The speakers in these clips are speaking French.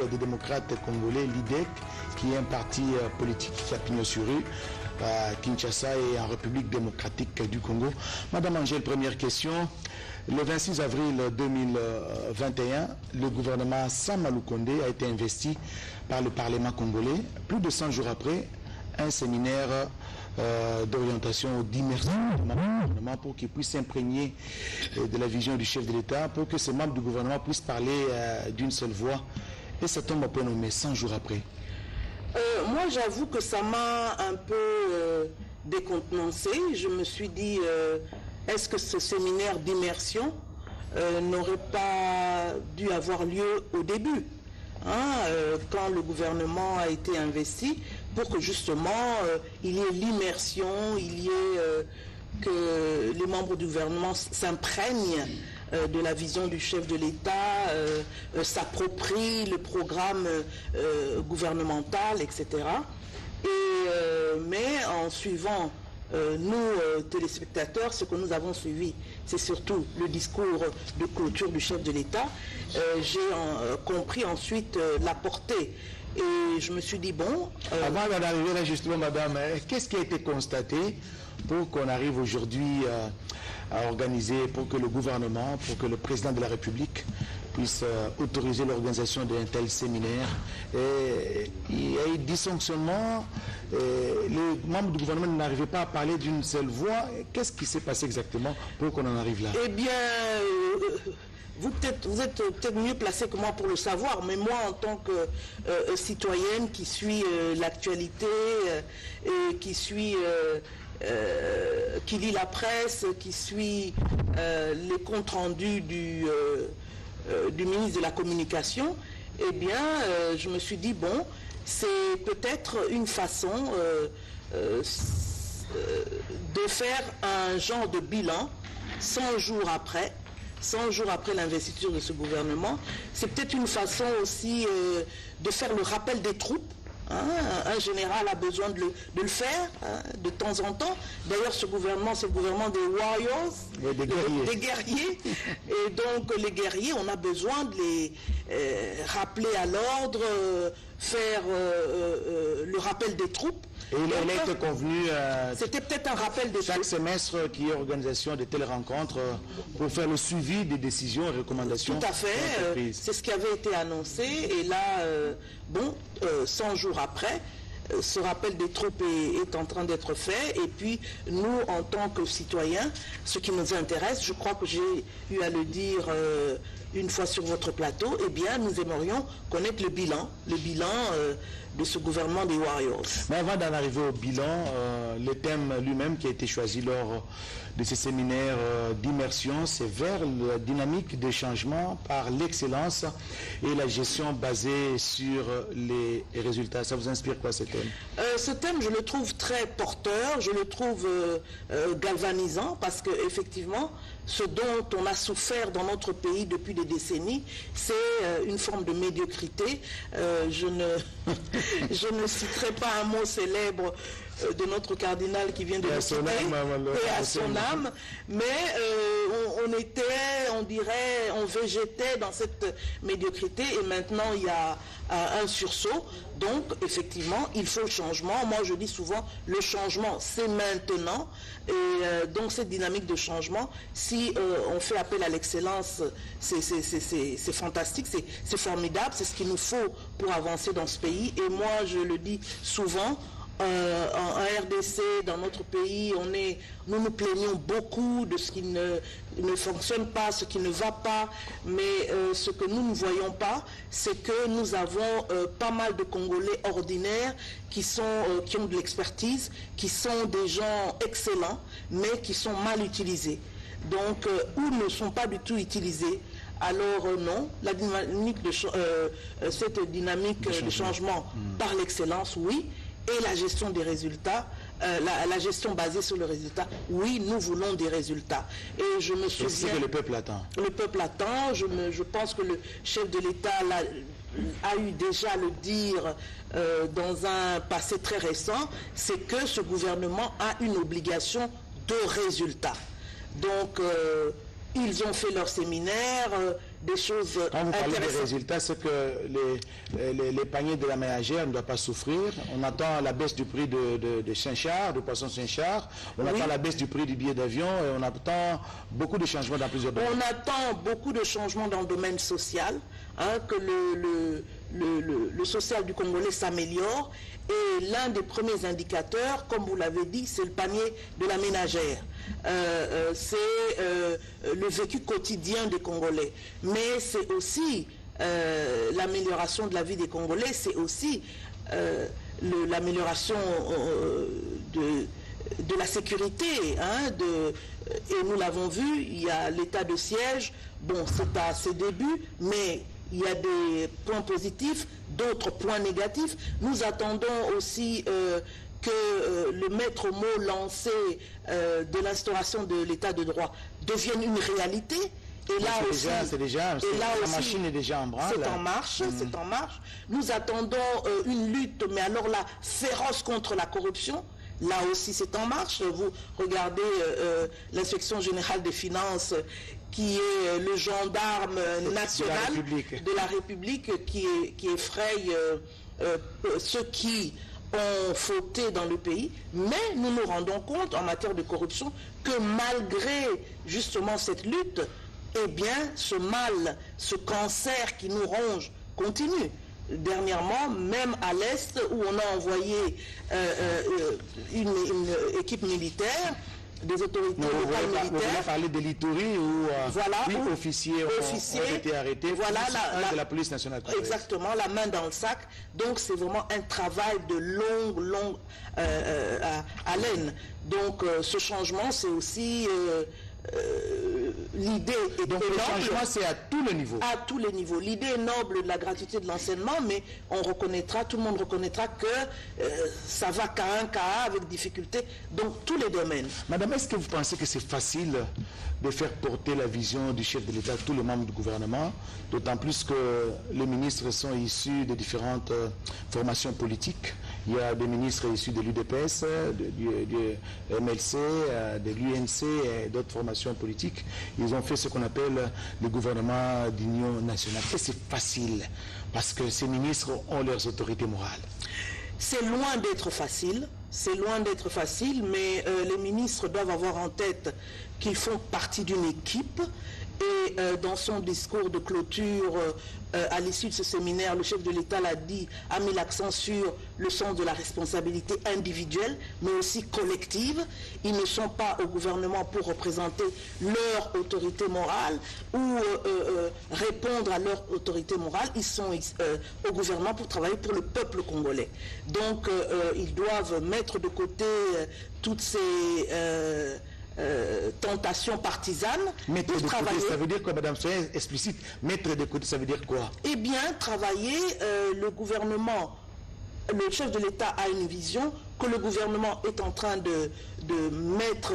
des démocrates congolais, l'IDEC, qui est un parti politique qui a pignon sur rue à Kinshasa et en République démocratique du Congo. Madame Angèle, première question. Le 26 avril 2021, le gouvernement Sama Lukonde a été investi par le Parlement congolais. Plus de 100 jours après, un séminaire d'orientation d'immersion du gouvernement pour qu'il puisse s'imprégner de la vision du chef de l'État, pour que ces membres du gouvernement puissent parler d'une seule voix. Et ça tombe un peu nommé 100 jours après. Moi, j'avoue que ça m'a un peu décontenancé. Je me suis dit, est-ce que ce séminaire d'immersion n'aurait pas dû avoir lieu au début, quand le gouvernement a été investi, pour que justement il y ait l'immersion, il y ait que les membres du gouvernement s'imprègnent de la vision du chef de l'État, s'approprient le programme gouvernemental, etc. Mais en suivant nous, téléspectateurs, ce que nous avons suivi, c'est surtout le discours de clôture du chef de l'État. J'ai compris ensuite la portée. Et je me suis dit, bon... Avant d'arriver là, justement, madame, qu'est-ce qui a été constaté pour qu'on arrive aujourd'hui à organiser, pour que le gouvernement, pour que le président de la République puisse autoriser l'organisation d'un tel séminaire? Il y a eu dysfonctionnement, les membres du gouvernement n'arrivaient pas à parler d'une seule voix. Qu'est-ce qui s'est passé exactement pour qu'on en arrive là? Eh bien... vous êtes peut-être mieux placé que moi pour le savoir, mais moi, en tant que citoyenne qui suit l'actualité, qui lit la presse, qui suit les comptes rendus du ministre de la Communication, eh bien, je me suis dit, bon, c'est peut-être une façon de faire un genre de bilan 100 jours après l'investiture de ce gouvernement. C'est peut-être une façon aussi de faire le rappel des troupes. Un général a besoin de le faire de temps en temps. D'ailleurs, ce gouvernement, c'est le gouvernement des warriors, des guerriers. Et donc, les guerriers, on a besoin de les rappeler à l'ordre, faire le rappel des troupes. Et il a été convenu c'était peut-être un rappel de chaque semestre qu'il y ait organisation de telles rencontres pour faire le suivi des décisions et recommandations. Tout à fait, c'est ce qui avait été annoncé. Et là, 100 jours après, ce rappel des troupes est en train d'être fait. Et puis, nous, en tant que citoyens, ce qui nous intéresse, je crois que j'ai eu à le dire une fois sur votre plateau, eh bien, nous aimerions connaître le bilan de ce gouvernement des Warriors. Mais avant d'en arriver au bilan, le thème lui-même qui a été choisi lors de ces séminaires d'immersion, c'est vers la dynamique de changement par l'excellence et la gestion basée sur les résultats. Ça vous inspire quoi, ce thème? Ce thème, je le trouve très porteur, je le trouve galvanisant, parce qu'effectivement, ce dont on a souffert dans notre pays depuis des décennies, c'est une forme de médiocrité. Je ne citerai pas un mot célèbre de notre cardinal qui vient de le citer, et à son âme, mais on végétait dans cette médiocrité, et maintenant il y a un sursaut. Donc effectivement il faut le changement. Moi je dis souvent, le changement c'est maintenant, et donc cette dynamique de changement, si on fait appel à l'excellence, c'est fantastique, c'est formidable, c'est ce qu'il nous faut pour avancer dans ce pays. Et moi je le dis souvent, en RDC, dans notre pays, nous nous plaignons beaucoup de ce qui ne fonctionne pas, ce qui ne va pas, mais ce que nous ne voyons pas, c'est que nous avons pas mal de Congolais ordinaires qui ont de l'expertise, qui sont des gens excellents, mais qui sont mal utilisés. Donc, ou ne sont pas du tout utilisés. Alors non, cette dynamique de changement par l'excellence, oui. Et la gestion des résultats, la gestion basée sur le résultat, oui, nous voulons des résultats. Et je me souviens... C'est ce que le peuple attend. Le peuple attend. Je pense que le chef de l'État a eu déjà à le dire dans un passé très récent, c'est que ce gouvernement a une obligation de résultat. Donc, ils ont fait leur séminaire, des choses Quand vous parlez des intéressantes. résultats, c'est que les paniers de la ménagère ne doivent pas souffrir. On attend la baisse du prix de Saint-Char, de poisson Saint-Char. On attend la baisse du prix du billet d'avion et on attend beaucoup de changements dans plusieurs domaines. On attend beaucoup de changements dans le domaine social, que le social du Congolais s'améliore. Et l'un des premiers indicateurs, comme vous l'avez dit, c'est le panier de la ménagère. C'est le vécu quotidien des Congolais. Mais c'est aussi l'amélioration de la vie des Congolais, c'est aussi l'amélioration de la sécurité. Et nous l'avons vu, il y a l'état de siège. Bon, c'est à ses débuts, mais il y a des points positifs, d'autres points négatifs. Nous attendons aussi que le maître mot lancé de l'instauration de l'état de droit devienne une réalité. Et là aussi, la machine est déjà en branle. C'est en marche, c'est en marche. Nous attendons une lutte, mais alors là, féroce contre la corruption. Là aussi, c'est en marche. Vous regardez l'inspection générale des finances, qui est le gendarme national de la République qui effraie ceux qui ont fauté dans le pays. Mais nous nous rendons compte en matière de corruption que malgré justement cette lutte, eh bien ce mal, ce cancer qui nous ronge continue. Dernièrement, même à l'Est, où on a envoyé une équipe militaire, des autorités locales militaires. Vous voulez parler de l'Ituri où voilà, 8 officiers ont été arrêtés, voilà, de la police nationale. Exactement, la main dans le sac. Donc c'est vraiment un travail de longue haleine. Donc ce changement, c'est aussi... l'idée est donc noble. Le changement, c'est à tous les niveaux. À tous les niveaux. L'idée est noble de la gratuité de l'enseignement, mais on reconnaîtra, tout le monde reconnaîtra que ça va cas un cas avec difficulté dans tous les domaines. Madame, est-ce que vous pensez que c'est facile de faire porter la vision du chef de l'État à tous les membres du gouvernement, d'autant plus que les ministres sont issus de différentes formations politiques? Il y a des ministres issus de l'UDPS, du MLC, de l'UNC et d'autres formations politiques. Ils ont fait ce qu'on appelle le gouvernement d'union nationale. Et c'est facile, parce que ces ministres ont leurs autorités morales. C'est loin d'être facile, mais les ministres doivent avoir en tête qu'ils font partie d'une équipe. Et dans son discours de clôture à l'issue de ce séminaire, le chef de l'État l'a dit, a mis l'accent sur le sens de la responsabilité individuelle, mais aussi collective. Ils ne sont pas au gouvernement pour représenter leur autorité morale ou répondre à leur autorité morale. Ils sont au gouvernement pour travailler pour le peuple congolais. Donc ils doivent mettre de côté toutes ces... tentation partisane. Mettre de côté, ça veut dire quoi, madame? Soyez explicite. Mettre de côté, ça veut dire quoi? Eh bien, travailler, le gouvernement, le chef de l'État a une vision que le gouvernement est en train de mettre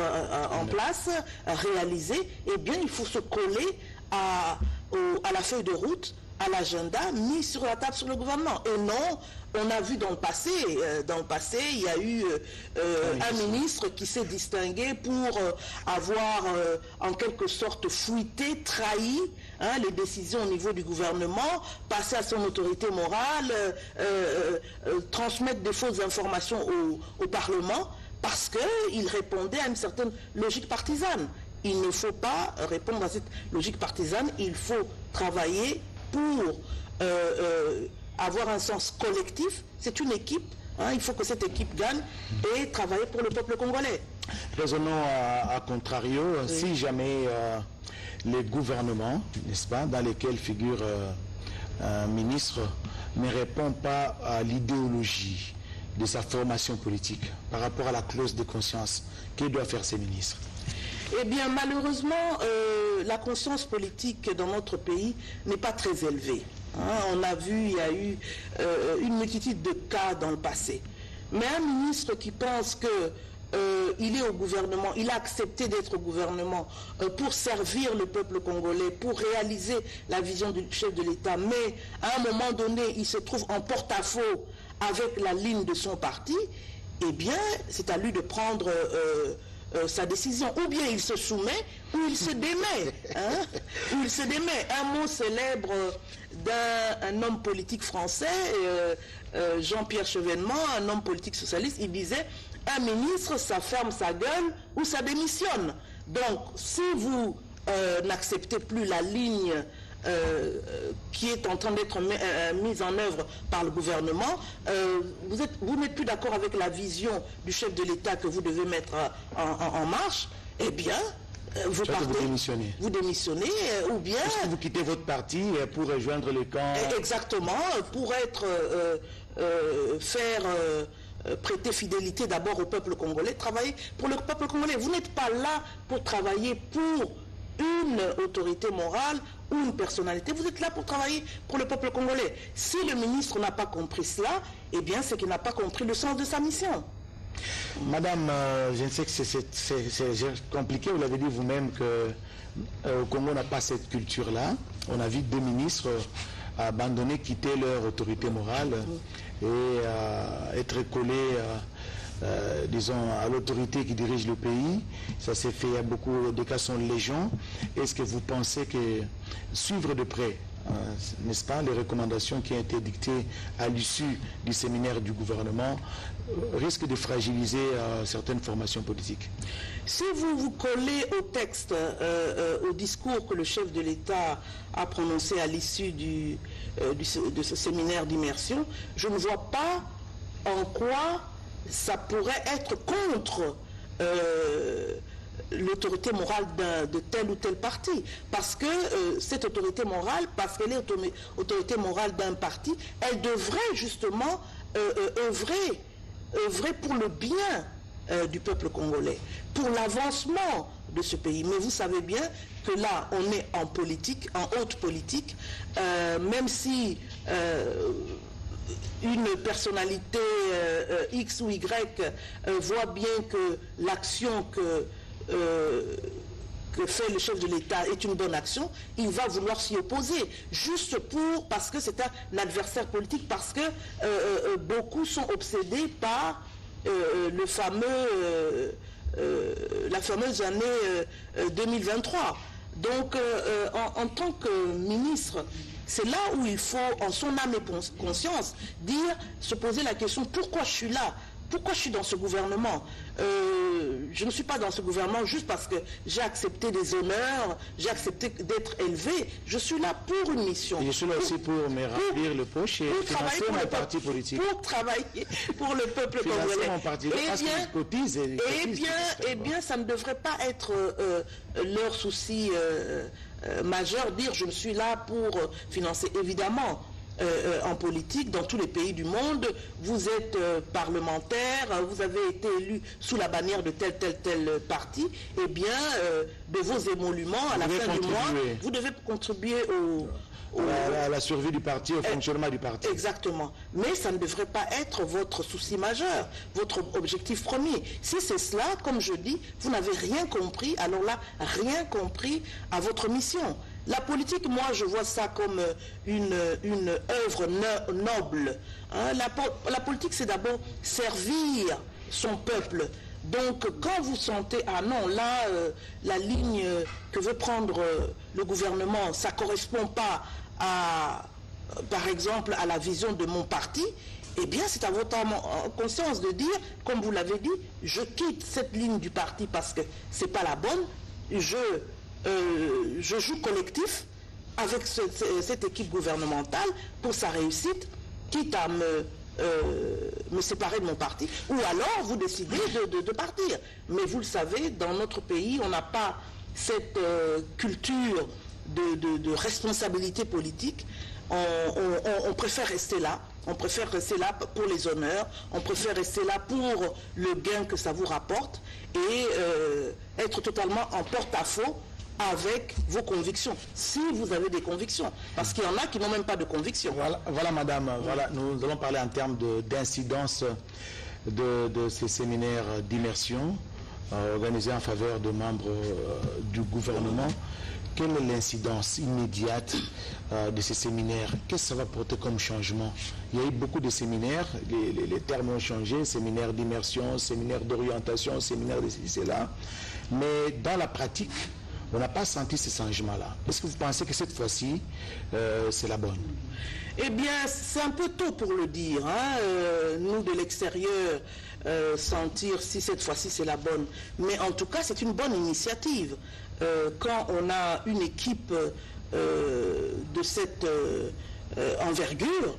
en place, réaliser. Eh bien, il faut se coller à la feuille de route, à l'agenda mis sur la table sur le gouvernement. Et non, on a vu dans le passé, il y a eu un ministre qui s'est distingué pour avoir en quelque sorte fouillé, trahi les décisions au niveau du gouvernement, passer à son autorité morale, transmettre des fausses informations au Parlement, parce qu'il répondait à une certaine logique partisane. Il ne faut pas répondre à cette logique partisane, il faut travailler pour avoir un sens collectif. C'est une équipe, il faut que cette équipe gagne et travailler pour le peuple congolais. Raisonnons à contrario, oui. Si jamais les gouvernements, n'est-ce pas, dans lesquels figure un ministre, ne répond pas à l'idéologie de sa formation politique par rapport à la clause de conscience, que doivent faire ces ministres? Eh bien, malheureusement, la conscience politique dans notre pays n'est pas très élevée. On a vu, il y a eu une multitude de cas dans le passé. Mais un ministre qui pense qu'il est au gouvernement, il a accepté d'être au gouvernement pour servir le peuple congolais, pour réaliser la vision du chef de l'État, mais à un moment donné, il se trouve en porte-à-faux avec la ligne de son parti, eh bien, c'est à lui de prendre sa décision. Ou bien il se soumet, ou il se démet. Hein? Ou il se démet. Un mot célèbre d'un homme politique français, Jean-Pierre Chevènement, un homme politique socialiste, il disait « Un ministre, ça ferme sa gueule ou ça démissionne ». Donc, si vous n'acceptez plus la ligne qui est en train d'être mise en œuvre par le gouvernement, vous n'êtes plus d'accord avec la vision du chef de l'État que vous devez mettre en marche, eh bien, vous partez, vous démissionnez, ou bien... Est-ce que vous quittez votre parti pour rejoindre le camp... Exactement, pour être... prêter fidélité d'abord au peuple congolais, travailler pour le peuple congolais. Vous n'êtes pas là pour travailler pour une autorité morale ou une personnalité, vous êtes là pour travailler pour le peuple congolais. Si le ministre n'a pas compris cela, eh bien c'est qu'il n'a pas compris le sens de sa mission. Madame, je sais que c'est compliqué, vous l'avez dit vous-même qu'au Congo on n'a pas cette culture-là. On a vu 2 ministres abandonner, quitter leur autorité morale et être collés disons, à l'autorité qui dirige le pays. Ça s'est fait, il y a beaucoup de cas sont légion. Est-ce que vous pensez que suivre de près, n'est-ce pas, les recommandations qui ont été dictées à l'issue du séminaire du gouvernement risquent de fragiliser certaines formations politiques? Si vous vous collez au texte, au discours que le chef de l'État a prononcé à l'issue de ce séminaire d'immersion, je ne vois pas en quoi ça pourrait être contre l'autorité morale de tel ou tel parti. Parce que cette autorité morale, parce qu'elle est autorité morale d'un parti, elle devrait justement œuvrer pour le bien du peuple congolais, pour l'avancement de ce pays. Mais vous savez bien que là, on est en politique, en haute politique, même si une personnalité X ou Y voit bien que l'action que fait le chef de l'État est une bonne action, il va vouloir s'y opposer, juste parce que c'est un adversaire politique, parce que beaucoup sont obsédés par la fameuse année 2023. Donc, en tant que ministre, c'est là où il faut, en son âme et conscience, se poser la question, pourquoi je suis là? Pourquoi je suis dans ce gouvernement? Je ne suis pas dans ce gouvernement juste parce que j'ai accepté des honneurs, j'ai accepté d'être élevé. Je suis là pour une mission. Et je suis là aussi pour me remplir le poche et financer mon parti politique. Pour travailler pour le peuple congolais. Mon parti, eh bien, ça ne devrait pas être leur souci majeur, dire je ne suis là pour financer. Évidemment, en politique, dans tous les pays du monde, vous êtes parlementaire, vous avez été élu sous la bannière de tel parti, eh bien, de vos émoluments, à la fin du mois, vous devez contribuer à la survie du parti, au fonctionnement du parti. Exactement. Mais ça ne devrait pas être votre souci majeur, votre objectif premier. Si c'est cela, comme je dis, vous n'avez rien compris, alors là, rien compris à votre mission. La politique, moi, je vois ça comme une œuvre noble. Hein. La politique, c'est d'abord servir son peuple. Donc, quand vous sentez, ah non, là, la ligne que veut prendre le gouvernement, ça ne correspond pas à, par exemple, à la vision de mon parti, eh bien, c'est à votre conscience de dire, comme vous l'avez dit, je quitte cette ligne du parti parce que ce n'est pas la bonne, je joue collectif avec cette équipe gouvernementale pour sa réussite, quitte à me séparer de mon parti, ou alors vous décidez de partir. Mais vous le savez, dans notre pays, on n'a pas cette culture de responsabilité politique. On préfère rester là. On préfère rester là pour les honneurs, on préfère rester là pour le gain que ça vous rapporte et être totalement en porte-à-faux avec vos convictions, si vous avez des convictions, parce qu'il y en a qui n'ont même pas de convictions. Voilà madame, voilà, nous allons parler en termes d'incidence de ces séminaires d'immersion organisés en faveur de membres du gouvernement. quelle est l'incidence immédiate de ces séminaires? Qu'est-ce que ça va porter comme changement? Il y a eu beaucoup de séminaires, les termes ont changé, séminaires d'immersion, séminaires d'orientation, séminaires de ceci, là. Mais dans la pratique, on n'a pas senti ce changement-là. Est-ce que vous pensez que cette fois-ci, c'est la bonne? Eh bien, c'est un peu tôt pour le dire. Nous, de l'extérieur, sentir si cette fois-ci c'est la bonne. Mais en tout cas, c'est une bonne initiative. Quand on a une équipe de cette envergure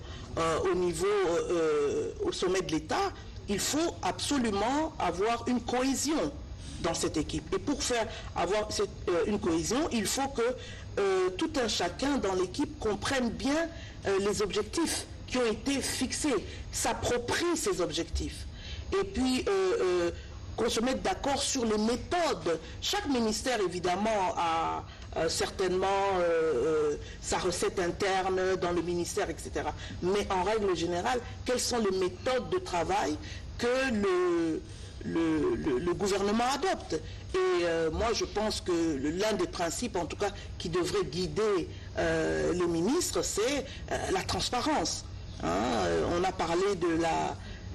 au sommet de l'État, il faut absolument avoir une cohésion dans cette équipe. Et pour avoir une cohésion, il faut que tout un chacun dans l'équipe comprenne bien les objectifs qui ont été fixés, s'approprie ces objectifs. Et puis qu'on se mette d'accord sur les méthodes. Chaque ministère, évidemment, a certainement sa recette interne dans le ministère, etc. Mais en règle générale, quelles sont les méthodes de travail que le gouvernement adopte? Et moi, je pense que l'un des principes, en tout cas, qui devrait guider les ministres, c'est la transparence. On a parlé de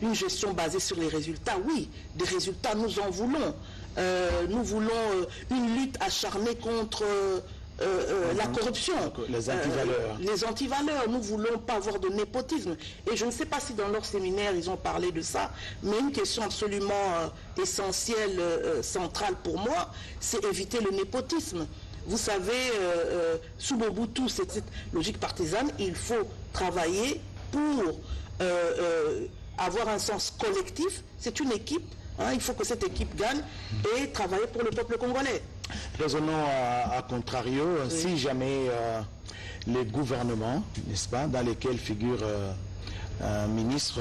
une gestion basée sur les résultats. Oui, des résultats, nous en voulons. Nous voulons une lutte acharnée contre la corruption. Les antivaleurs. Les antivaleurs. Nous ne voulons pas avoir de népotisme. Et je ne sais pas si dans leur séminaire, ils ont parlé de ça, mais une question absolument essentielle, centrale pour moi, c'est éviter le népotisme. Vous savez, sous Mobutu, cette logique partisane, il faut travailler pour avoir un sens collectif. C'est une équipe. Il faut que cette équipe gagne et travailler pour le peuple congolais. Raisonnons à contrario, oui. Si jamais les gouvernements, n'est-ce pas, dans lesquels figure un ministre,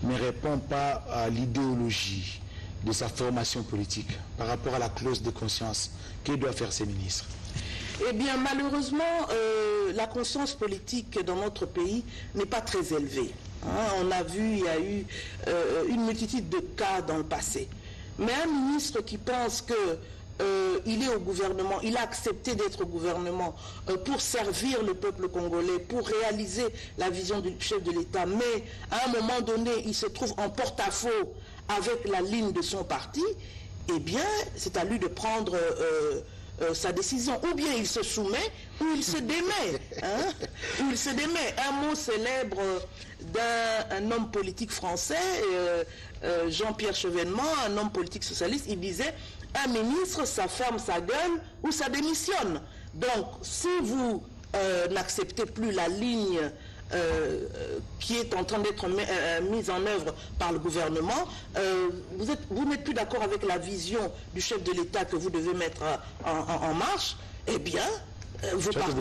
ne répond pas à l'idéologie de sa formation politique par rapport à la clause de conscience, que doivent faire ces ministres? Eh bien, malheureusement, la conscience politique dans notre pays n'est pas très élevée. On a vu, il y a eu une multitude de cas dans le passé. Mais un ministre qui pense qu'il est au gouvernement, il a accepté d'être au gouvernement pour servir le peuple congolais, pour réaliser la vision du chef de l'État, mais à un moment donné, il se trouve en porte-à-faux avec la ligne de son parti, eh bien, c'est à lui de prendre sa décision. Ou bien il se soumet, ou il se démet. Ou il se démet. Un mot célèbre d'un homme politique français, Jean-Pierre Chevènement, un homme politique socialiste, il disait « Un ministre, ça ferme sa gueule ou ça démissionne ». Donc, si vous n'acceptez plus la ligne qui est en train d'être mise en œuvre par le gouvernement, vous n'êtes plus d'accord avec la vision du chef de l'État que vous devez mettre en marche, eh bien, vous partez,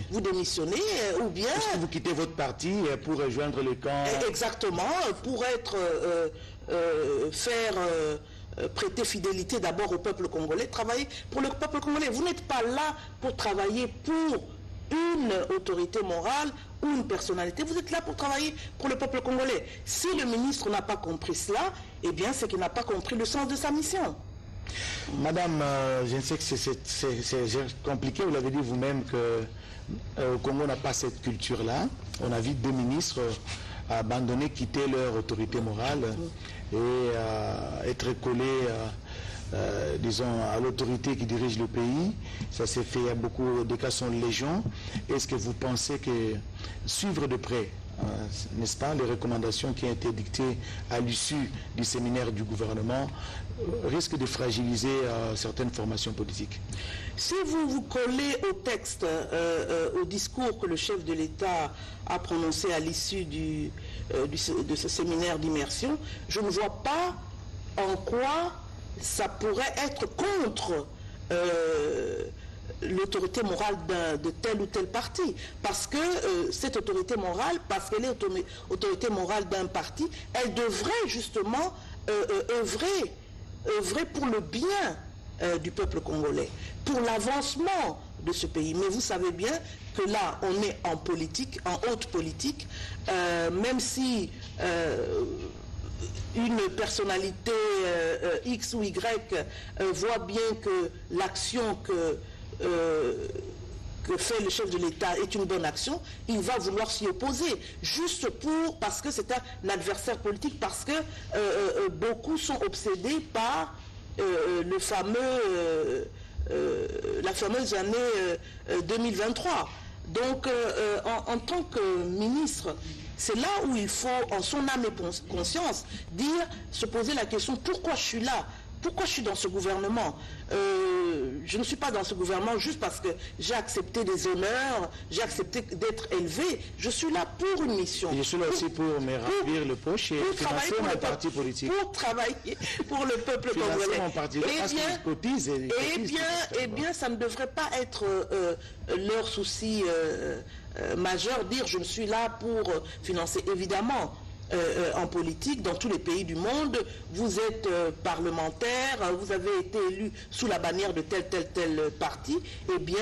vous démissionnez, ou bien... Est-ce que vous quittez votre parti pour rejoindre le camp... Exactement, pour prêter fidélité d'abord au peuple congolais, travailler pour le peuple congolais. Vous n'êtes pas là pour travailler pour une autorité morale ou une personnalité, vous êtes là pour travailler pour le peuple congolais. Si le ministre n'a pas compris cela, eh bien c'est qu'il n'a pas compris le sens de sa mission. Madame, je sais que c'est compliqué, vous l'avez dit vous-même qu'au Congo on n'a pas cette culture-là. On a vu deux ministres abandonner, quitter leur autorité morale et être collés disons, à l'autorité qui dirige le pays. Ça s'est fait, il y a beaucoup de cas sont légion. Est-ce que vous pensez que suivre de près, n'est-ce pas, les recommandations qui ont été dictées à l'issue du séminaire du gouvernement risquent de fragiliser certaines formations politiques? Si vous vous collez au texte, au discours que le chef de l'État a prononcé à l'issue de ce séminaire d'immersion, je ne vois pas en quoi ça pourrait être contre l'autorité morale de tel ou tel parti. Parce que cette autorité morale, parce qu'elle est autorité morale d'un parti, elle devrait justement œuvrer pour le bien du peuple congolais, pour l'avancement de ce pays. Mais vous savez bien que là, on est en politique, en haute politique, même si... une personnalité X ou Y voit bien que l'action que que fait le chef de l'État est une bonne action, il va vouloir s'y opposer, juste parce que c'est un adversaire politique, parce que beaucoup sont obsédés par le fameux, la fameuse année 2023. Donc, en tant que ministre, c'est là où il faut, en son âme et conscience, se poser la question, pourquoi je suis là ? Pourquoi je suis dans ce gouvernement? Je ne suis pas dans ce gouvernement juste parce que j'ai accepté des honneurs, j'ai accepté d'être élevé. Je suis là pour une mission. Et je suis là aussi pour me remplir le poche et financer mon parti politique. Pour travailler pour le peuple congolais. Mon parti, eh bien, ça ne devrait pas être leur souci majeur, dire je ne suis là pour financer. Évidemment, en politique, dans tous les pays du monde, vous êtes parlementaire, vous avez été élu sous la bannière de tel parti, et bien,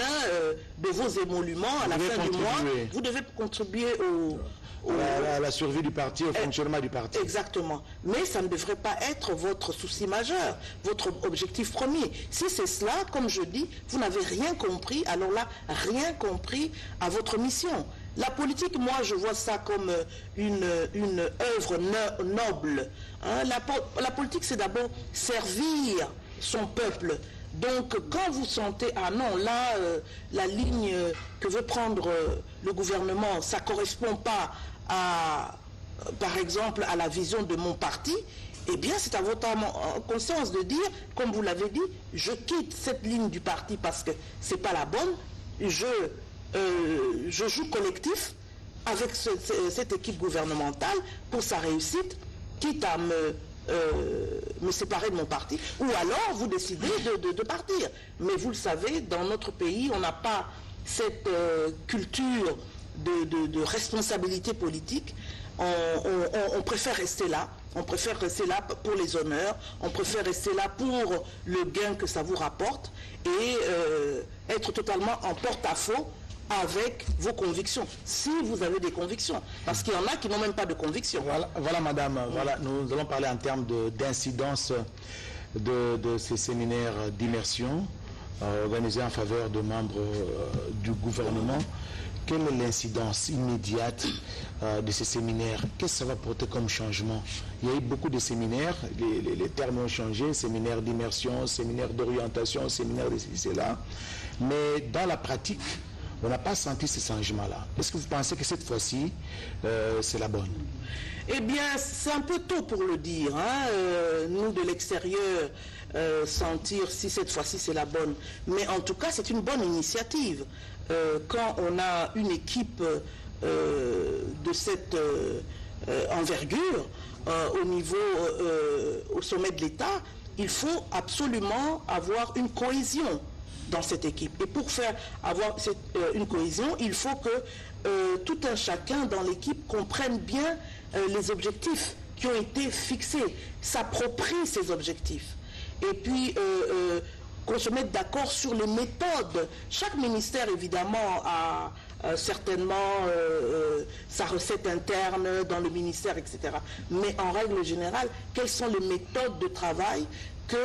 de vos émoluments, à la fin du mois, vous devez contribuer à la survie du parti, au fonctionnement du parti. Exactement. Mais ça ne devrait pas être votre souci majeur, votre objectif premier. Si c'est cela, comme je dis, vous n'avez rien compris, alors là, rien compris à votre mission. La politique, moi, je vois ça comme une œuvre noble. Hein. La politique, c'est d'abord servir son peuple. Donc, quand vous sentez, ah non, là, la ligne que veut prendre le gouvernement, ça ne correspond pas à, par exemple, à la vision de mon parti, eh bien, c'est à votre conscience de dire, comme vous l'avez dit, je quitte cette ligne du parti parce que ce n'est pas la bonne, je joue collectif avec cette équipe gouvernementale pour sa réussite, quitte à me séparer de mon parti, ou alors vous décidez de partir. Mais vous le savez, dans notre pays, on n'a pas cette culture de responsabilité politique. On préfère rester là. On préfère rester là pour les honneurs, on préfère rester là pour le gain que ça vous rapporte et être totalement en porte-à-faux avec vos convictions, si vous avez des convictions, parce qu'il y en a qui n'ont même pas de convictions. Voilà madame, voilà, nous allons parler en termes d'incidence de ces séminaires d'immersion organisés en faveur de membres du gouvernement. Quelle est l'incidence immédiate de ces séminaires? Qu'est-ce que ça va porter comme changement? Il y a eu beaucoup de séminaires, les termes ont changé, séminaires d'immersion, séminaires d'orientation, séminaires de ceci, cela, mais dans la pratique, on n'a pas senti ce changement-là. Est-ce que vous pensez que cette fois-ci, c'est la bonne? Eh bien, c'est un peu tôt pour le dire. Hein. Nous, de l'extérieur, sentir si cette fois-ci c'est la bonne. Mais en tout cas, c'est une bonne initiative. Quand on a une équipe de cette envergure au sommet de l'État, il faut absolument avoir une cohésion dans cette équipe. Et pour avoir une cohésion, il faut que tout un chacun dans l'équipe comprenne bien les objectifs qui ont été fixés, s'approprie ces objectifs. Et puis, qu'on se mette d'accord sur les méthodes. Chaque ministère, évidemment, a certainement sa recette interne dans le ministère, etc. Mais en règle générale, quelles sont les méthodes de travail que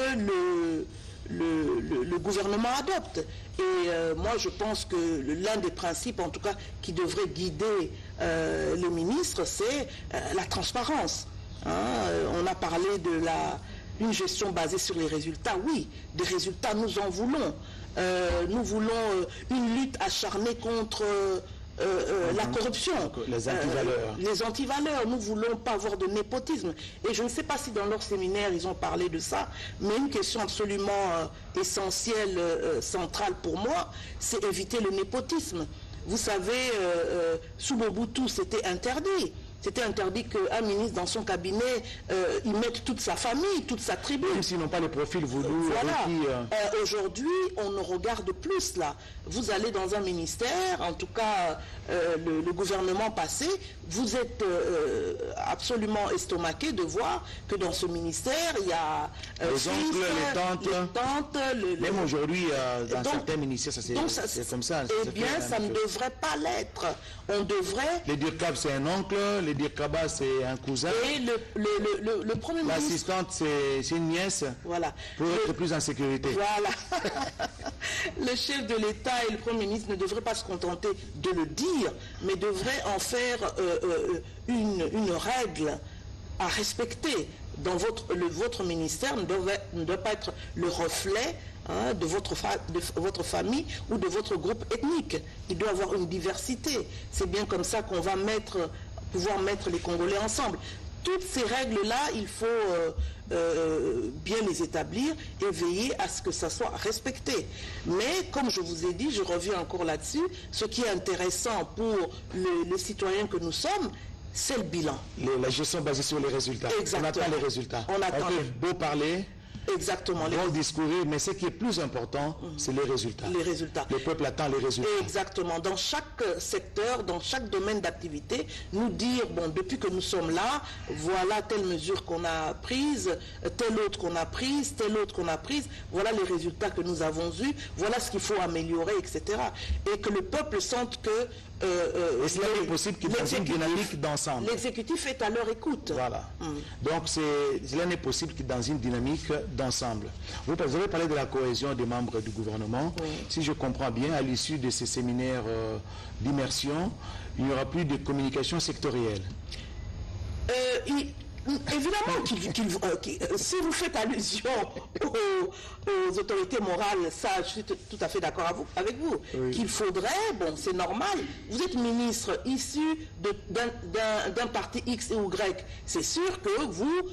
le gouvernement adopte? Et moi, je pense que l'un des principes, en tout cas, qui devrait guider les ministres, c'est la transparence. Hein, on a parlé une gestion basée sur les résultats. Oui, des résultats, nous en voulons. Nous voulons une lutte acharnée contre la corruption. Les antivaleurs. Les antivaleurs. Nous ne voulons pas avoir de népotisme. Et je ne sais pas si dans leur séminaire, ils ont parlé de ça, mais une question absolument essentielle, centrale pour moi, c'est éviter le népotisme. Vous savez, sous Mobutu, c'était interdit. C'était interdit qu'un ministre dans son cabinet y mette toute sa famille, toute sa tribu. Même s'ils n'ont pas les profils voulus. Voilà. Aujourd'hui, on ne regarde plus cela. Vous allez dans un ministère, en tout cas le gouvernement passé, vous êtes absolument estomaqué de voir que dans ce ministère, il y a les oncles, les tantes. Même aujourd'hui, dans certains ministères, c'est comme ça. Eh bien, ça ne devrait pas l'être. On devrait... Les DIRCAP, c'est un oncle, le dire Kaba, c'est un cousin. Et le Premier ministre... L'assistante, c'est une nièce. Voilà. Pour être plus en sécurité. Voilà. Le chef de l'État et le Premier ministre ne devraient pas se contenter de le dire, mais devraient en faire une règle à respecter. Dans votre ministère ne doit pas être le reflet de votre famille ou de votre groupe ethnique. Il doit avoir une diversité. C'est bien comme ça qu'on va pouvoir mettre les Congolais ensemble. Toutes ces règles-là, il faut bien les établir et veiller à ce que ça soit respecté. Mais, comme je vous ai dit, je reviens encore là-dessus, ce qui est intéressant pour les citoyens que nous sommes, c'est le bilan. La gestion basée sur les résultats. Exactement. On attend les résultats. On peut beau parler, exactement. Bon discourir, mais ce qui est plus important, c'est les résultats. Les résultats. Le peuple attend les résultats. Exactement. Dans chaque secteur, dans chaque domaine d'activité, nous dire, bon, depuis que nous sommes là, voilà telle mesure qu'on a prise, telle autre qu'on a prise, telle autre qu'on a prise, voilà les résultats que nous avons eus, voilà ce qu'il faut améliorer, etc. Et que le peuple sente que et cela est possible qu'il y ait une dynamique d'ensemble. L'exécutif est à leur écoute. Voilà. Donc cela n'est possible que dans une dynamique d'ensemble. Vous avez parlé de la cohésion des membres du gouvernement. Oui. Si je comprends bien, à l'issue de ces séminaires d'immersion, il n'y aura plus de communication sectorielle. Évidemment, si vous faites allusion aux autorités morales, ça, je suis tout à fait d'accord avec vous, oui. Qu'il faudrait, bon, c'est normal, vous êtes ministre issu d'un parti X ou Y, c'est sûr que vous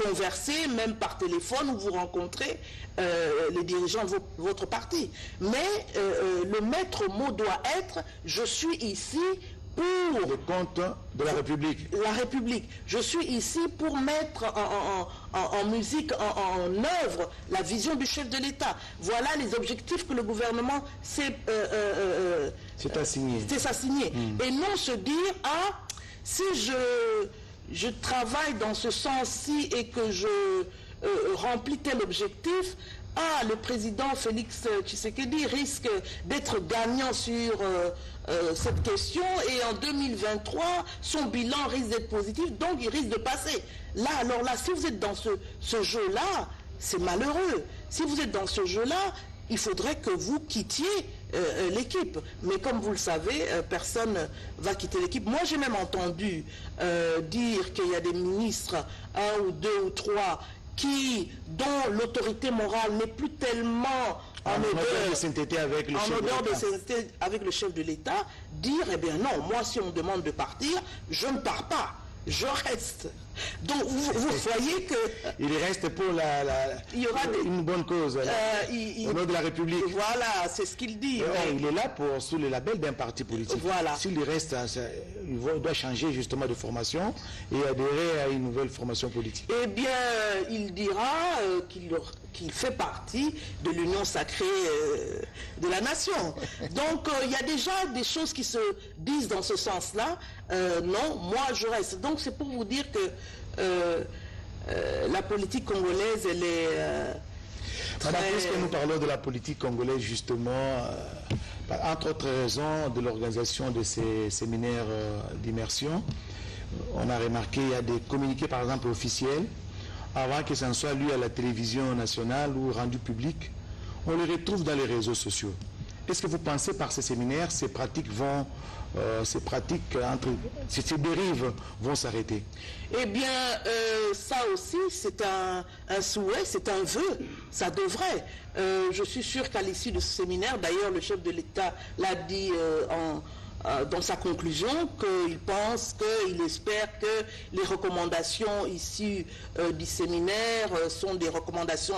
conversez, même par téléphone, ou vous rencontrez les dirigeants de votre parti. Mais le maître mot doit être « je suis ici » pour le compte de la République. La République. Je suis ici pour mettre en musique, en œuvre, la vision du chef de l'État. Voilà les objectifs que le gouvernement s'est assigné. Et non se dire, ah, si je travaille dans ce sens-ci et que je remplis tel objectif, ah, le président Félix Tshisekedi risque d'être gagnant sur cette question et en 2023, son bilan risque d'être positif, donc il risque de passer. Là, alors là, si vous êtes dans ce jeu-là, c'est malheureux. Si vous êtes dans ce jeu-là, il faudrait que vous quittiez l'équipe. Mais comme vous le savez, personne ne va quitter l'équipe. Moi, j'ai même entendu dire qu'il y a des ministres, 1 ou 2 ou 3, dont l'autorité morale n'est plus tellement en odeur de sainteté avec le chef de l'État, dire, eh bien non, moi si on me demande de partir, je ne pars pas, je reste. Donc vous voyez que... Il reste pour il y aura une bonne cause, au nom de la République. Voilà, c'est ce qu'il dit. Il est là sous le label d'un parti politique. Voilà. S'il reste, il doit changer justement de formation et adhérer à une nouvelle formation politique. Eh bien, il dira qu'il fait partie de l'union sacrée de la nation. Donc, il y a déjà des choses qui se disent dans ce sens-là. Non, moi, je reste. Donc, c'est pour vous dire que la politique congolaise, elle est Madame, puisque nous parlons de la politique congolaise, justement, entre autres raisons de l'organisation de ces séminaires d'immersion, on a remarqué qu'il y a des communiqués, par exemple, officiels, avant que ça ne soit lu à la télévision nationale ou rendu public, on les retrouve dans les réseaux sociaux. Est-ce que vous pensez par ces séminaires, ces dérives vont s'arrêter? Eh bien, ça aussi, c'est un souhait, c'est un vœu, ça devrait. Je suis sûr qu'à l'issue de ce séminaire, d'ailleurs, le chef de l'État l'a dit dans sa conclusion, qu'il pense, qu'il espère que les recommandations issues du séminaire sont des recommandations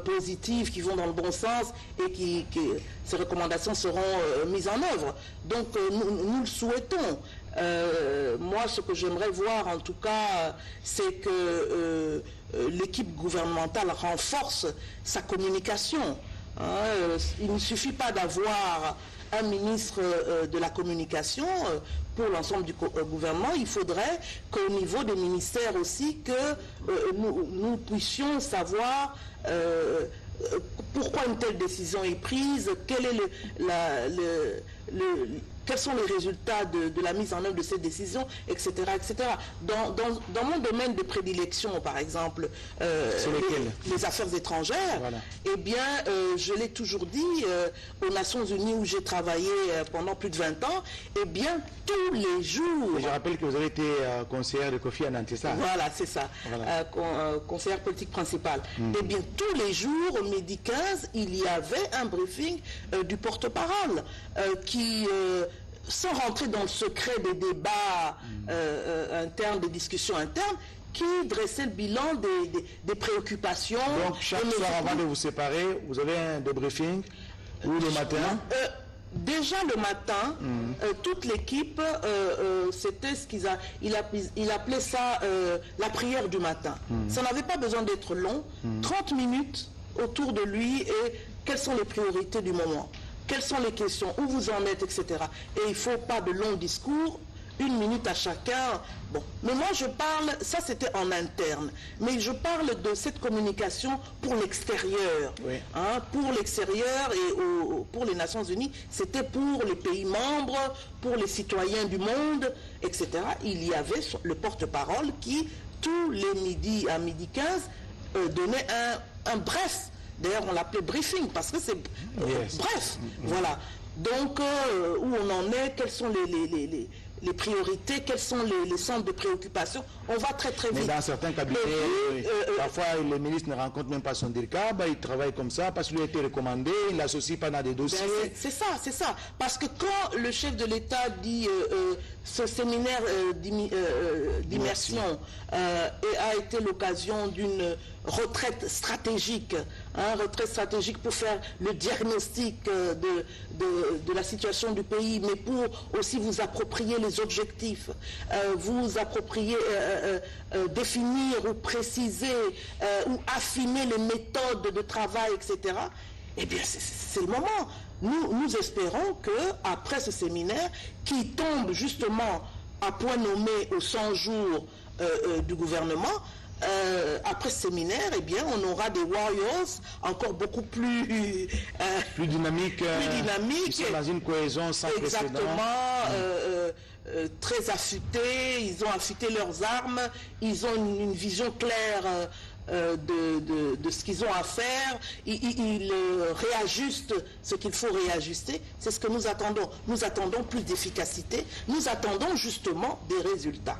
positives qui vont dans le bon sens et que ces recommandations seront mises en œuvre. Donc nous le souhaitons. Moi, ce que j'aimerais voir en tout cas, c'est que l'équipe gouvernementale renforce sa communication. Il ne suffit pas d'avoir un ministre de la communication pour l'ensemble du gouvernement. Il faudrait qu'au niveau des ministères aussi, que nous puissions savoir pourquoi une telle décision est prise, quelle quels sont les résultats de la mise en œuvre de ces décisions, etc. etc. Dans mon domaine de prédilection, par exemple, les affaires étrangères, voilà. Eh bien, je l'ai toujours dit, aux Nations Unies où j'ai travaillé pendant plus de 20 ans, eh bien, tous les jours... Et je rappelle que vous avez été conseillère de Kofi Annan, c'est ça? Voilà, c'est ça, voilà. Conseillère politique principale. Eh bien, tous les jours, au Midi 15, il y avait un briefing du porte-parole qui... sans rentrer dans le secret des débats internes, des discussions internes, qui dressait le bilan des préoccupations. Donc, chaque soir, avant de vous séparer, vous avez un débriefing ou le matin? Déjà le matin, toute l'équipe, c'était ce il appelait ça la prière du matin. Ça n'avait pas besoin d'être long, 30 minutes autour de lui et quelles sont les priorités du moment, quelles sont les questions, où vous en êtes, etc. Et il ne faut pas de longs discours, 1 minute à chacun. Bon, mais moi je parle, ça c'était en interne, mais je parle de cette communication pour l'extérieur. Oui. Hein, pour l'extérieur et pour les Nations Unies, c'était pour les pays membres, pour les citoyens du monde, etc. Il y avait le porte-parole qui, tous les midis à midi 15, donnait un bref. D'ailleurs, on l'appelait briefing parce que c'est bref. Voilà. Donc, où on en est, quelles sont les priorités, quels sont les centres de préoccupation. On va très très vite. Mais dans certains cabinets, parfois le ministre ne rencontre même pas son DIRCA, il travaille comme ça parce qu'il lui a été recommandé, il ne l'associe pas dans des dossiers. C'est ça. Parce que quand le chef de l'État dit ce séminaire d'immersion a été l'occasion d'une retraite stratégique, pour faire le diagnostic de la situation du pays, mais pour aussi vous approprier les objectifs, vous approprier, définir ou préciser ou affiner les méthodes de travail, etc. Eh bien, c'est le moment. Nous espérons qu'après ce séminaire, qui tombe justement à point nommé aux 100 jours du gouvernement, après ce séminaire, eh bien, on aura des warriors encore beaucoup plus dynamiques, qui sont dans une cohésion sans précédent. Exactement, très affûtés, ils ont affûté leurs armes, ils ont une vision claire de ce qu'ils ont à faire, ils réajustent ce qu'il faut réajuster. C'est ce que nous attendons. Nous attendons plus d'efficacité, nous attendons justement des résultats.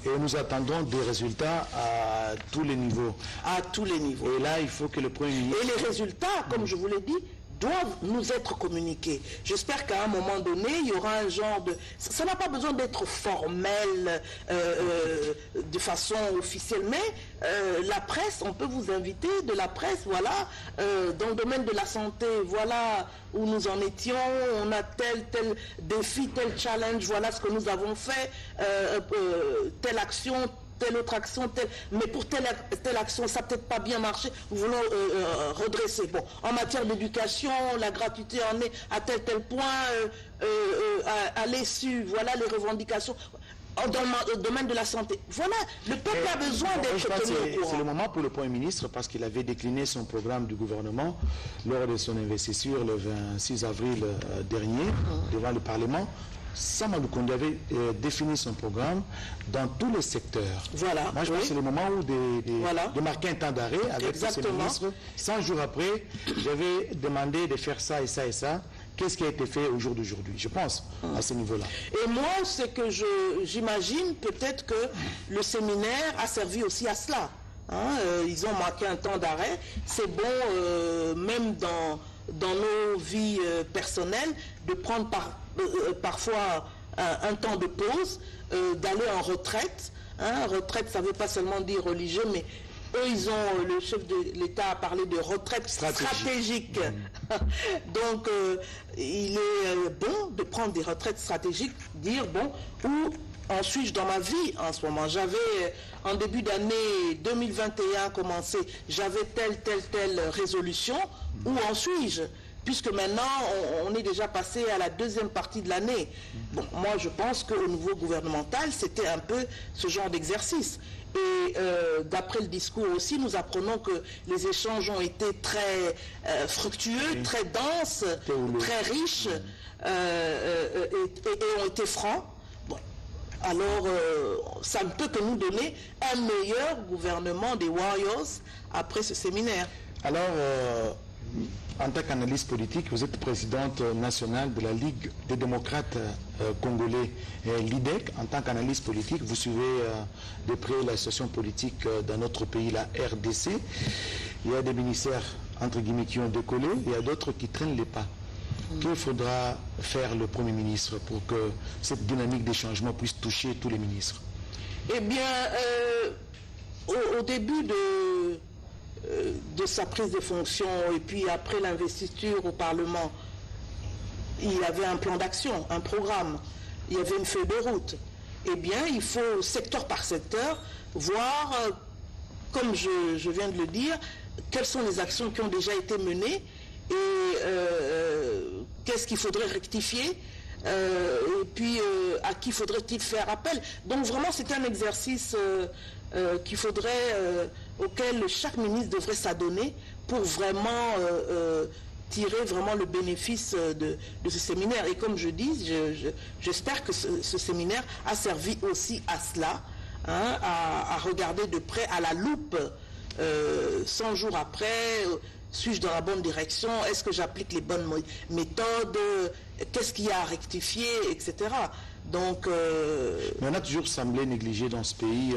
Et nous attendons des résultats à tous les niveaux. À tous les niveaux. Et là, il faut que le Premier ministre... Et les résultats, comme je vous l'ai dit, doivent nous être communiqués. J'espère qu'à un moment donné, il y aura un genre de... Ça n'a pas besoin d'être formel de façon officielle, mais la presse, on peut vous inviter de la presse, voilà, dans le domaine de la santé, voilà où nous en étions, on a tel défi, tel challenge, voilà ce que nous avons fait, telle action, telle autre action, mais pour telle action, ça n'a peut-être pas bien marché, nous voulons redresser. Bon, en matière d'éducation, la gratuité en est à tel point, à l'issue, voilà les revendications. Dans le domaine de la santé. Voilà, le peuple a besoin d'être tenu au courant. C'est le moment pour le Premier ministre, parce qu'il avait décliné son programme du gouvernement lors de son investiture le 26 avril dernier, devant le Parlement. Samadou Kondi avait défini son programme dans tous les secteurs. Voilà. Moi, je pense que c'est le moment où de marquer un temps d'arrêt avec le ministre. 100 jours après, j'avais demandé de faire ça et ça et ça. Qu'est-ce qui a été fait au jour d'aujourd'hui, je pense, à ce niveau-là. Et moi, c'est que j'imagine peut-être que le séminaire a servi aussi à cela. Ils ont marqué un temps d'arrêt. C'est bon, même dans nos vies personnelles, de prendre parfois un temps de pause, d'aller en retraite. Retraite, ça ne veut pas seulement dire religieux, mais eux, le chef de l'État a parlé de retraite stratégique. Donc, il est bon de prendre des retraites stratégiques, dire, bon, où en suis-je dans ma vie en ce moment? J'avais, en début d'année 2021 commencé, j'avais telle résolution, où en suis-je? Puisque maintenant, on est déjà passé à la deuxième partie de l'année. Bon, moi, je pense qu'au niveau gouvernemental, c'était un peu ce genre d'exercice. Et d'après le discours aussi, nous apprenons que les échanges ont été très fructueux, très denses, très riches. et ont été francs, bon, alors ça ne peut que nous donner un meilleur gouvernement des Warriors après ce séminaire. Alors, en tant qu'analyste politique, vous êtes présidente nationale de la Ligue des démocrates congolais, l'IDEC. En tant qu'analyste politique, vous suivez de près la situation politique dans notre pays, la RDC. Il y a des ministères, entre guillemets, qui ont décollé, il y a d'autres qui traînent les pas. Qu'il faudra faire le Premier ministre pour que cette dynamique des changements puisse toucher tous les ministres? Eh bien, au début de sa prise de fonction et puis après l'investiture au Parlement, il y avait un plan d'action, un programme, il y avait une feuille de route. Eh bien, il faut, secteur par secteur, voir, comme je viens de le dire, quelles sont les actions qui ont déjà été menées et qu'est-ce qu'il faudrait rectifier et puis à qui faudrait-il faire appel. Donc vraiment, c'est un exercice qu'il faudrait, auquel chaque ministre devrait s'adonner pour vraiment tirer vraiment le bénéfice de ce séminaire. Et comme je dis, j'espère que ce séminaire a servi aussi à cela, hein, à regarder de près, à la loupe, 100 jours après, suis-je dans la bonne direction, est-ce que j'applique les bonnes méthodes, qu'est-ce qu'il y a à rectifier, etc. Donc, mais on a toujours semblé négliger dans ce pays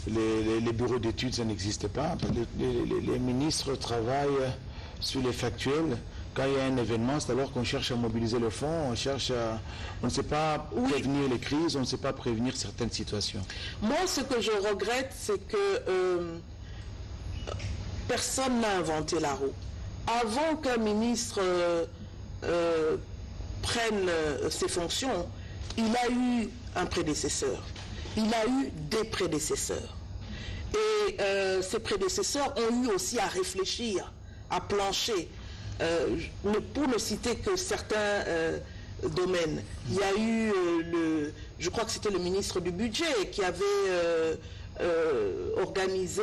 les bureaux d'études, ça n'existe pas. Les ministres travaillent sur les factuels. Quand il y a un événement, c'est alors qu'on cherche à mobiliser le fonds, on ne sait pas prévenir les crises, on ne sait pas prévenir certaines situations. Moi, ce que je regrette, c'est que personne n'a inventé la roue. Avant qu'un ministre prenne ses fonctions, il a eu un prédécesseur. Il a eu des prédécesseurs. Et ces prédécesseurs ont eu aussi à réfléchir, à plancher. Pour ne citer que certains domaines, il y a eu, je crois que c'était le ministre du budget qui avait organisé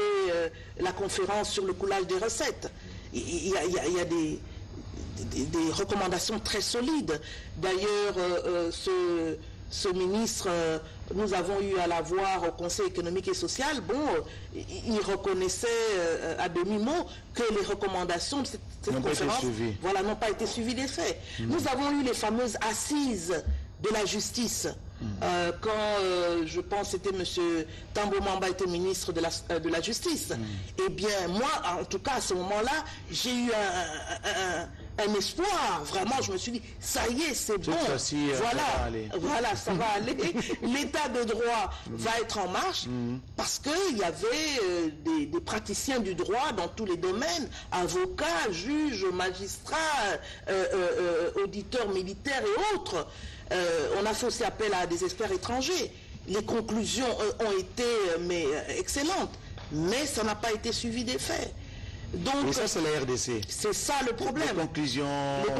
la conférence sur le coulage des recettes. Il y a des recommandations très solides. D'ailleurs, ce ministre, nous avons eu à la voir au Conseil économique et social, bon, il reconnaissait à demi-mot que les recommandations de cette conférence n'ont pas été suivies des faits. Nous avons eu les fameuses assises de la justice. Quand, je pense, c'était M. Tambo Mamba était ministre de la Justice. Eh bien, moi, en tout cas, à ce moment-là, j'ai eu un espoir. Vraiment, je me suis dit, ça y est, c'est bon. Voilà, ça va aller. L'état de droit va être en marche parce qu'il y avait des praticiens du droit dans tous les domaines, avocats, juges, magistrats, auditeurs militaires et autres. On a fait aussi appel à des experts étrangers. Les conclusions ont été excellentes, mais ça n'a pas été suivi des faits. Donc, et ça, c'est la RDC. C'est ça le problème. Les conclusions,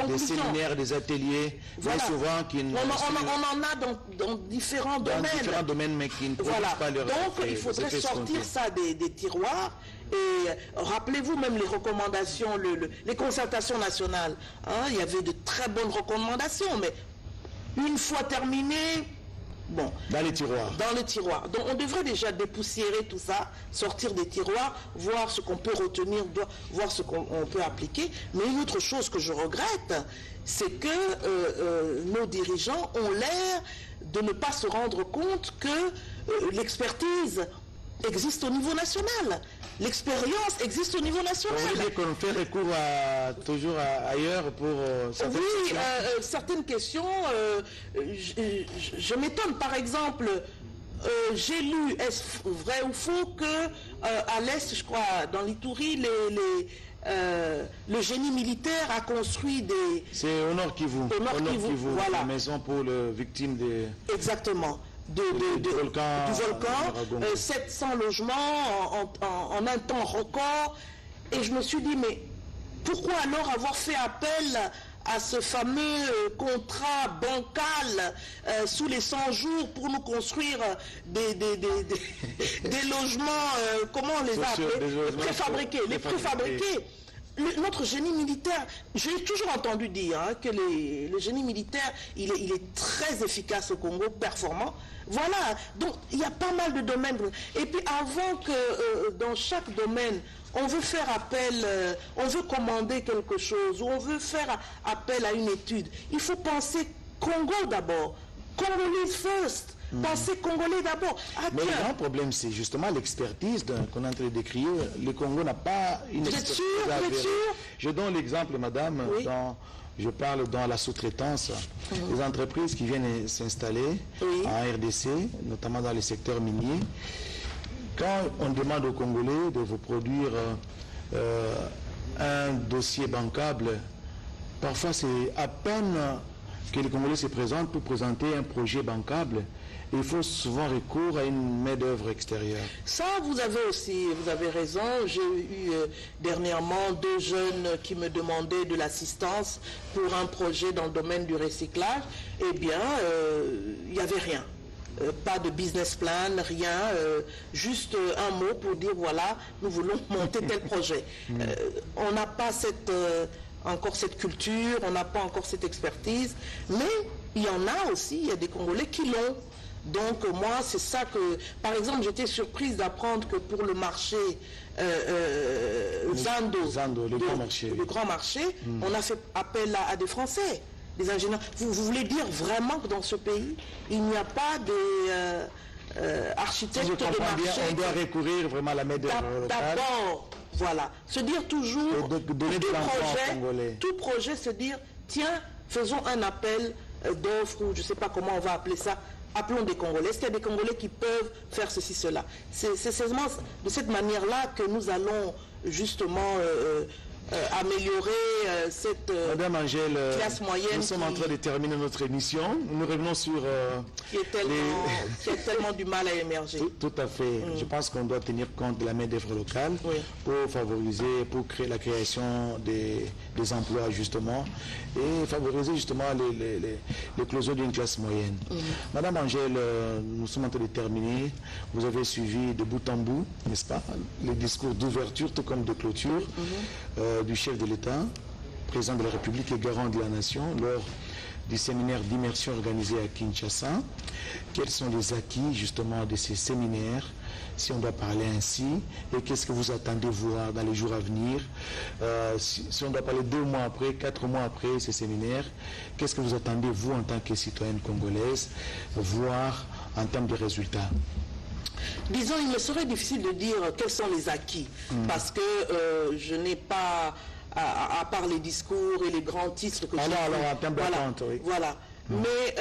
des séminaires, des ateliers, voilà. Souvent qui on en a dans différents domaines. Dans différents domaines, mais qui ne produisent pas leur effet. Donc, il faudrait sortir ça des tiroirs. Et rappelez-vous même les recommandations, les concertations nationales. Hein, il y avait de très bonnes recommandations, mais une fois terminé, bon. Dans les tiroirs. Dans les tiroirs. Donc on devrait déjà dépoussiérer tout ça, sortir des tiroirs, voir ce qu'on peut retenir, voir ce qu'on peut appliquer. Mais une autre chose que je regrette, c'est que nos dirigeants ont l'air de ne pas se rendre compte que l'expertise existe au niveau national. L'expérience existe au niveau national. Vous voulez qu'on fait recours toujours ailleurs pour certaines questions? Certaines questions, je m'étonne. Par exemple, j'ai lu, est-ce vrai ou faux, que à l'Est, je crois, dans l'Ituri, le génie militaire a construit des... C'est au Nord Kivu. Au Nord Kivu, voilà. La maison pour les victimes des... Exactement. Du volcan, 700 logements en un temps record. Et je me suis dit, mais pourquoi alors avoir fait appel à ce fameux contrat bancal sous les 100 jours pour nous construire des logements, comment on les a appelés? Préfabriqués. Les préfabriqués. notre génie militaire, j'ai toujours entendu dire que le génie militaire, il est très efficace au Congo, performant. Voilà, donc il y a pas mal de domaines. Et puis avant que dans chaque domaine, on veut faire appel, on veut commander quelque chose, ou on veut faire appel à une étude, il faut penser Congo d'abord. Congolese first. Pensez congolais d'abord. Mais le grand problème, c'est justement l'expertise qu'on est en train de décrire. Le Congo n'a pas une expertise. Vous êtes sûr? Je donne l'exemple, madame, oui. Je parle dans la sous-traitance. Les entreprises qui viennent s'installer en RDC, notamment dans le secteur minier, quand on demande aux Congolais de vous produire un dossier bancable, parfois c'est à peine que les Congolais se présentent pour présenter un projet bancable. Il faut souvent recours à une main-d'œuvre extérieure. Ça, vous avez raison. J'ai eu dernièrement 2 jeunes qui me demandaient de l'assistance pour un projet dans le domaine du recyclage. Eh bien, il n'y avait rien. Pas de business plan, rien, juste un mot pour dire voilà, nous voulons monter tel projet. On n'a pas encore cette culture, on n'a pas encore cette expertise, mais il y en a aussi, il y a des Congolais qui l'ont. Donc moi, c'est ça que... Par exemple, j'étais surprise d'apprendre que pour le marché Zando, le grand marché, on a fait appel à des Français, des ingénieurs. Vous voulez dire vraiment que dans ce pays, il n'y a pas des architectes de marché? Bien, on doit recourir vraiment à la main-d'œuvre locale. D'abord, voilà, se dire toujours, tout projet, se dire, tiens, faisons un appel d'offres, ou je ne sais pas comment on va appeler ça, appelons des Congolais. Est-ce qu'il y a des Congolais qui peuvent faire ceci, cela? C'est seulement de cette manière-là que nous allons justement améliorer cette classe moyenne. Nous sommes en train de terminer notre émission. Nous revenons sur... qui a tellement du mal à émerger. Tout à fait. Je pense qu'on doit tenir compte de la main-d'œuvre locale pour favoriser, pour créer la création des emplois justement et favoriser justement l'éclosion d'une classe moyenne. Madame Angèle, nous sommes en train de terminer. Vous avez suivi de bout en bout, n'est-ce pas, les discours d'ouverture tout comme de clôture du chef de l'État, président de la République et garant de la nation lors du séminaire d'immersion organisé à Kinshasa. Quels sont les acquis justement de ces séminaires, si on doit parler ainsi, et qu'est-ce que vous attendez voir dans les jours à venir, si on doit parler 2 mois après, 4 mois après ces séminaires, qu'est-ce que vous attendez vous en tant que citoyenne congolaise voir en termes de résultats? Disons, il me serait difficile de dire quels sont les acquis, parce que je n'ai pas, à part les discours et les grands titres que j'ai... Alors, en termes d'attente, oui. Voilà. Mais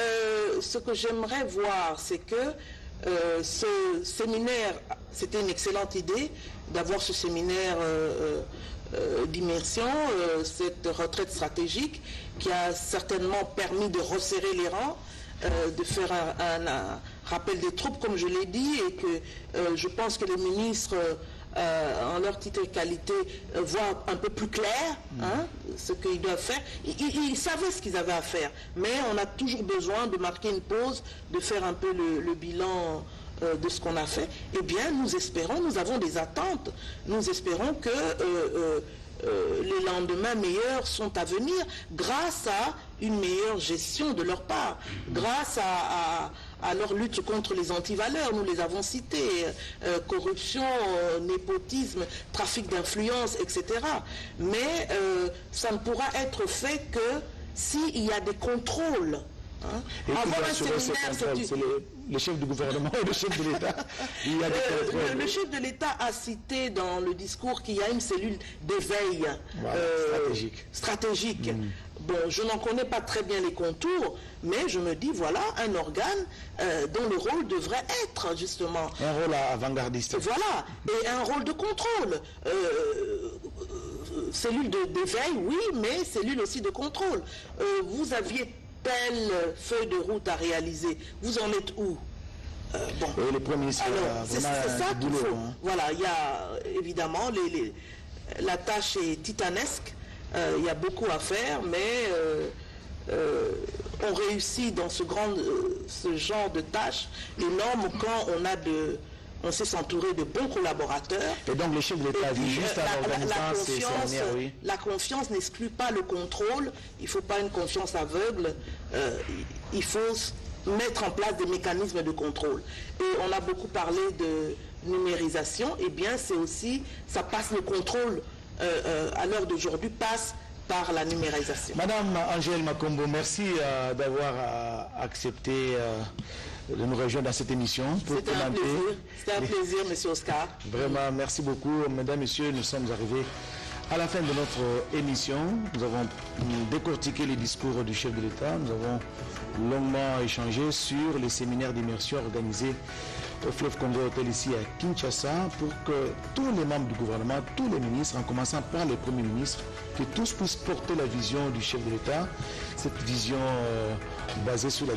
ce que j'aimerais voir, c'est que ce séminaire, c'était une excellente idée d'avoir ce séminaire d'immersion, cette retraite stratégique qui a certainement permis de resserrer les rangs, de faire un rappel des troupes, comme je l'ai dit, et que je pense que les ministres, en leur titre et qualité, voient un peu plus clair ce qu'ils doivent faire. Ils savaient ce qu'ils avaient à faire, mais on a toujours besoin de marquer une pause, de faire un peu le bilan de ce qu'on a fait. Eh bien, nous espérons, nous avons des attentes, nous espérons que les lendemains meilleurs sont à venir grâce à une meilleure gestion de leur part, grâce à leur lutte contre les antivaleurs, nous les avons cités, corruption, népotisme, trafic d'influence, etc. Mais ça ne pourra être fait que s'il y a des contrôles. Avoir un séminaire, c'est le chef du gouvernement et le chef de l'État. Le chef de l'État a cité dans le discours qu'il y a une cellule d'éveil stratégique. Bon, je n'en connais pas très bien les contours, mais je me dis, voilà, un organe dont le rôle devrait être, justement... Un rôle avant-gardiste. Voilà, et un rôle de contrôle. Cellule d'éveil, oui, mais cellule aussi de contrôle. Vous aviez telle feuille de route à réaliser. Vous en êtes où? Bon. Et le Premier ministre, c'est ça qu'il faut. Voilà, il y a évidemment, la tâche est titanesque. Il y a beaucoup à faire, mais on réussit dans ce genre de tâches énormes quand on a on sait s'entourer de bons collaborateurs. Et donc le chef de l'État dit juste en organisant ces séminaires, oui. La confiance n'exclut pas le contrôle. Il ne faut pas une confiance aveugle. Il faut mettre en place des mécanismes de contrôle. Et on a beaucoup parlé de numérisation. Eh bien, c'est aussi, ça passe le contrôle à l'heure d'aujourd'hui passe par la numérisation. Madame Angèle Makombo, merci d'avoir accepté de nous rejoindre dans cette émission. C'était un plaisir, monsieur Oscar. Vraiment, merci beaucoup. Mesdames, messieurs, nous sommes arrivés à la fin de notre émission. Nous avons décortiqué les discours du chef de l'État. Nous avons longuement échangé sur les séminaires d'immersion organisés au Fleuve Congo Hotel ici à Kinshasa pour que tous les membres du gouvernement, tous les ministres, en commençant par le Premier ministre, que tous puissent porter la vision du chef de l'État, cette vision basée sur la